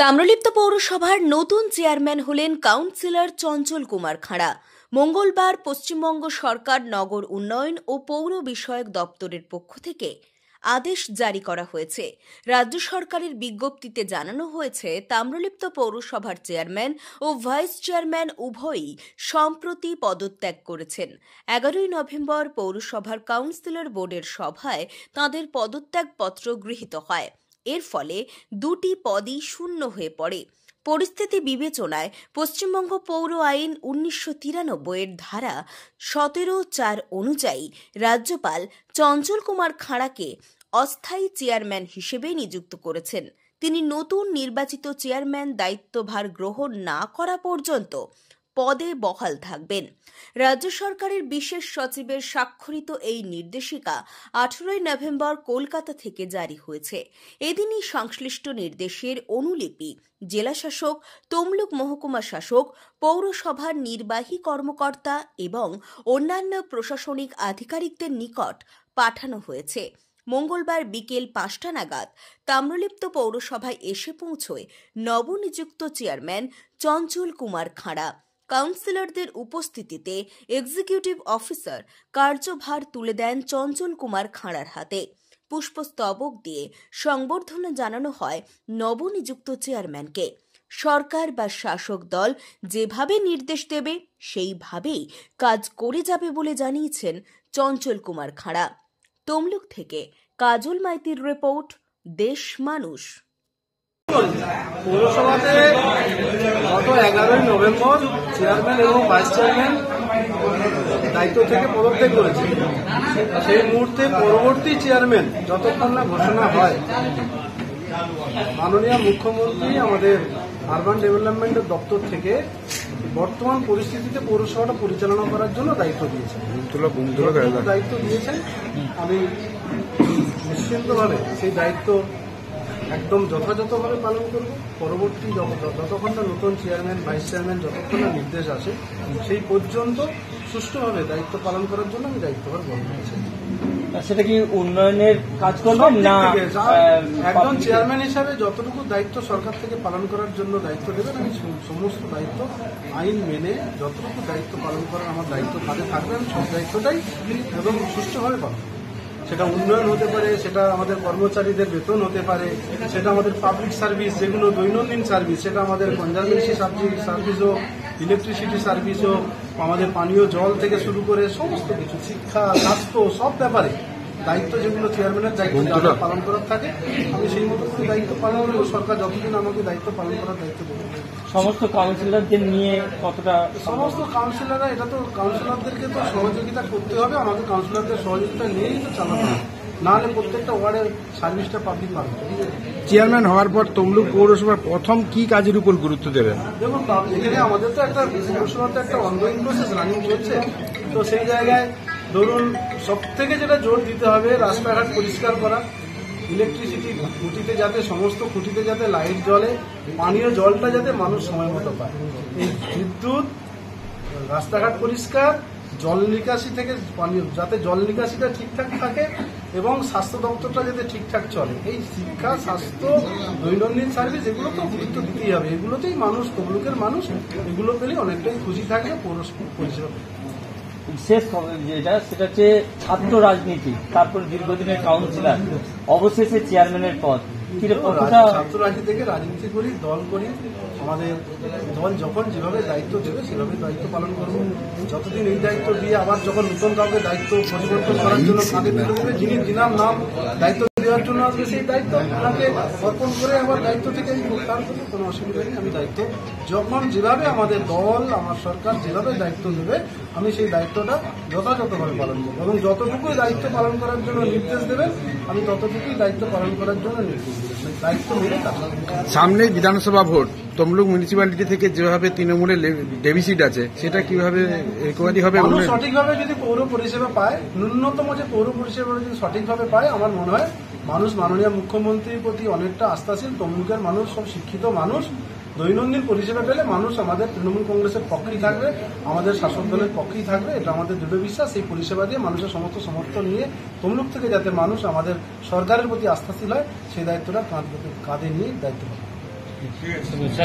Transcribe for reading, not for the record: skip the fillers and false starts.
তাম্রলিপ্ত পৌরসভার নতুন চেয়ারম্যান হলেন কাউন্সিলর চঞ্চল কুমার খাঁড়া। মঙ্গলবার পশ্চিমবঙ্গ সরকার নগর উন্নয়ন ও পৌর বিষয়ক দপ্তরের পক্ষ থেকে আদেশ জারি করা হয়েছে। রাজ্য সরকারের বিজ্ঞপ্তিতে জানানো হয়েছে, তাম্রলিপ্ত পৌরসভার চেয়ারম্যান ও ভাইস চেয়ারম্যান উভয়ই সম্প্রতি পদত্যাগ করেছেন। 11 নভেম্বর পৌরসভার কাউন্সিলর বোর্ডের সভায় তাঁদের পদত্যাগপত্র গৃহীত হয়। এর ফলে দুটি পদই শূন্য হয়ে পড়ে। পরিস্থিতি বিবেচনায় পশ্চিমবঙ্গ পৌর আইন 1993 এর ধারা 17(4) অনুযায়ী রাজ্যপাল চঞ্চল কুমার খাঁড়াকে অস্থায়ী চেয়ারম্যান হিসেবে নিযুক্ত করেছেন। তিনি নতুন নির্বাচিত চেয়ারম্যান দায়িত্বভার গ্রহণ না করা পর্যন্ত পদে বহাল থাকবেন। রাজ্য সরকারের বিশেষ সচিবের স্বাক্ষরিত এই নির্দেশিকা 18 নভেম্বর কলকাতা থেকে জারি হয়েছে। এদিনই সংশ্লিষ্ট নির্দেশের অনুলিপি জেলাশাসক, তমলুক মহকুমা শাসক, পৌরসভার নির্বাহী কর্মকর্তা এবং অন্যান্য প্রশাসনিক আধিকারিকদের নিকট পাঠানো হয়েছে। মঙ্গলবার বিকেল 5টা নাগাদ তাম্রলিপ্ত পৌরসভায় এসে পৌঁছয় নবনিযুক্ত চেয়ারম্যান চঞ্চল কুমার খাঁড়া। কাউন্সিলরদের উপস্থিতিতে এক্সিকিউটিভ অফিসার কার্যভার তুলে দেন চঞ্চল কুমার খাঁড়ার হাতে। পুষ্পস্তবক দিয়ে সংবর্ধনা জানানো হয় নবনিযুক্ত চেয়ারম্যানকে। সরকার বা শাসক দল যেভাবে নির্দেশ দেবে সেইভাবেই কাজ করে যাবে বলে জানিয়েছেন চঞ্চল কুমার খাঁড়া। তমলুক থেকে কাজল মাইতির রিপোর্ট, দেশ মানুষ। পৌরসভাতে গত 11 নভেম্বর চেয়ারম্যান এবং ভাইস চেয়ারম্যান দায়িত্ব থেকে পদত্যাগ করেছে। সেই মুহূর্তে পরবর্তী চেয়ারম্যান যতক্ষণ না ঘোষণা হয়, মাননীয় মুখ্যমন্ত্রী আমাদের আরবান ডেভেলপমেন্টের দপ্তর থেকে বর্তমান পরিস্থিতিতে পৌরসভাটা পরিচালনা করার জন্য দায়িত্ব দিয়েছেন। আমি নিশ্চিন্তভাবে সেই দায়িত্ব একদম যথাযথভাবে পালন করব। পরবর্তী যতক্ষণ না নতুন চেয়ারম্যান, ভাইস চেয়ারম্যান যতক্ষণ না নির্দেশ আসে, সেই পর্যন্ত সুষ্ঠুভাবে দায়িত্ব পালন করার জন্য আমি দায়িত্বভার গ্রহণ করেছি। সেটা কি উন্নয়নের কাজ করবেন না? একজন চেয়ারম্যান হিসাবে যতটুকু দায়িত্ব সরকার থেকে পালন করার জন্য দায়িত্ব দেবেন, আমি সমস্ত দায়িত্ব আইন মেনে যতটুকু দায়িত্ব পালন করার আমার দায়িত্ব কাজে থাকবে, আমি সব দায়িত্বটাই এবং সুষ্ঠুভাবে পালন। সেটা উন্নয়ন হতে পারে, সেটা আমাদের কর্মচারীদের বেতন হতে পারে, সেটা আমাদের পাবলিক সার্ভিস যেগুলো দৈনন্দিন সার্ভিস, সেটা আমাদের কনজারভেন্সি সার্ভিস হোক, ইলেকট্রিসিটি সার্ভিস হোক, আমাদের পানীয় জল থেকে শুরু করে সমস্ত কিছু, শিক্ষা, স্বাস্থ্য, সব ব্যাপারে দায়িত্ব যেগুলো চেয়ারম্যানের দায়িত্ব পালন করার থাকে, আমি সেই মতো করে দায়িত্ব পালন করবো। সরকার যতদিন আমাকে দায়িত্ব পালন করার দায়িত্ব দেবে। সমস্ত কাউন্সিলরদের নিয়ে কতটা? সমস্ত কাউন্সিলররা, এটা তো কাউন্সিলরদেরকে তো সহযোগিতা করতে হবে, আমাকে কাউন্সিলরদের সহযোগিতা নিয়েই তো চালাতে হবে, নাহলে প্রত্যেকটা ওয়ার্ডের সার্ভিসটা পাবলিক পাবে। চেয়ারম্যান হওয়ার পর তমলুক পৌরসভার প্রথম কি কাজের উপর গুরুত্ব দেবেন? দেখুন, এখানে আমাদের তো একটা পৌরসভাতে একটা অনগোয়িং প্রসেস রানিং চলছে, তো সেই জায়গায় ধরুন সব থেকে যেটা জোর দিতে হবে, রাস্তাঘাট পরিষ্কার করা, ইলেকট্রিসিটি খুঁটিতে যাতে, সমস্ত খুঁটিতে যাতে লাইট জ্বলে, পানীয় জলটা যাতে মানুষ সময় মতো পায়, এই বিদ্যুৎ, রাস্তাঘাট পরিষ্কার, জল নিকাশি থেকে যাতে জল নিকাশিটা ঠিকঠাক থাকে এবং স্বাস্থ্য দপ্তরটা যাতে ঠিকঠাক চলে, এই শিক্ষা, স্বাস্থ্য, দৈনন্দিন সার্ভিস, এগুলো তো গুরুত্ব দিতেই হবে। এগুলোতেই মানুষ, তমলুকের মানুষ এগুলো পেলে অনেকটাই খুশি থাকবে পৌরসভা পরিষেবা। শেষ যেটা, সেটা হচ্ছে ছাত্র রাজনীতি, তারপর দীর্ঘদিনের কাউন্সিলর, অবশেষে চেয়ারম্যানের পদ। ছাত্র রাজনীতি থেকে রাজনীতি করি, দল করি, আমাদের দল যখন যেভাবে দায়িত্ব দেবে সেভাবে দায়িত্ব পালন করবো। যতদিন এই দায়িত্ব দিয়ে আবার যখন নতুন কাউকে দায়িত্ব পরিবর্তন করার জন্য কাঁধে তুলে দেবে, যিনি দিনার নাম দায়িত্ব দেওয়ার জন্য আসবে, সেই দায়িত্ব আপনাকে অর্পণ করে আবার দায়িত্ব থেকে আমি প্রত্যাহার করবো, কোনো অসুবিধা নেই। আমি দায়িত্ব যখন যেভাবে আমাদের দল, আমার সরকার যেভাবে দায়িত্ব দেবে, আমি সেই দায়িত্বটা যথাযথভাবে পালন করবো এবং যতটুকুই দায়িত্ব পালন করার জন্য নির্দেশ দেবেন, আমি ততটুকুই দায়িত্ব পালন করার জন্য নির্দেশ দেবেন। দায়িত্ব মেনে কাজ। সামনে বিধানসভা ভোট, তমলুক মিউনিসিপ্যালিটি থেকে যেভাবে তৃণমূলের ডেফিসিট আছে, সেটা কিভাবে রিকভারি হবে? সঠিকভাবে যদি পৌর পরিষেবা পায়, ন্যূনতম যে পৌর পরিষেবা যদি সঠিকভাবে পায়, আমার মনে হয় মানুষ মাননীয় মুখ্যমন্ত্রীর প্রতি অনেকটা আস্থাশীল। তমলুকের মানুষ সব শিক্ষিত মানুষ, দৈনন্দিন পরিষেবা পেলে মানুষ আমাদের তৃণমূল কংগ্রেসের পক্ষেই থাকবে, আমাদের শাসক দলের পক্ষেই থাকবে, এটা আমাদের দৃঢ় বিশ্বাস। এই পরিষেবা দিয়ে মানুষের সমস্ত সমর্থন নিয়ে তমলুক থেকে যাতে মানুষ আমাদের সরকারের প্রতি আস্থাশীল হয়, সেই দায়িত্বটা কাঁধে নিয়ে দায়িত্ব পাবে। আছে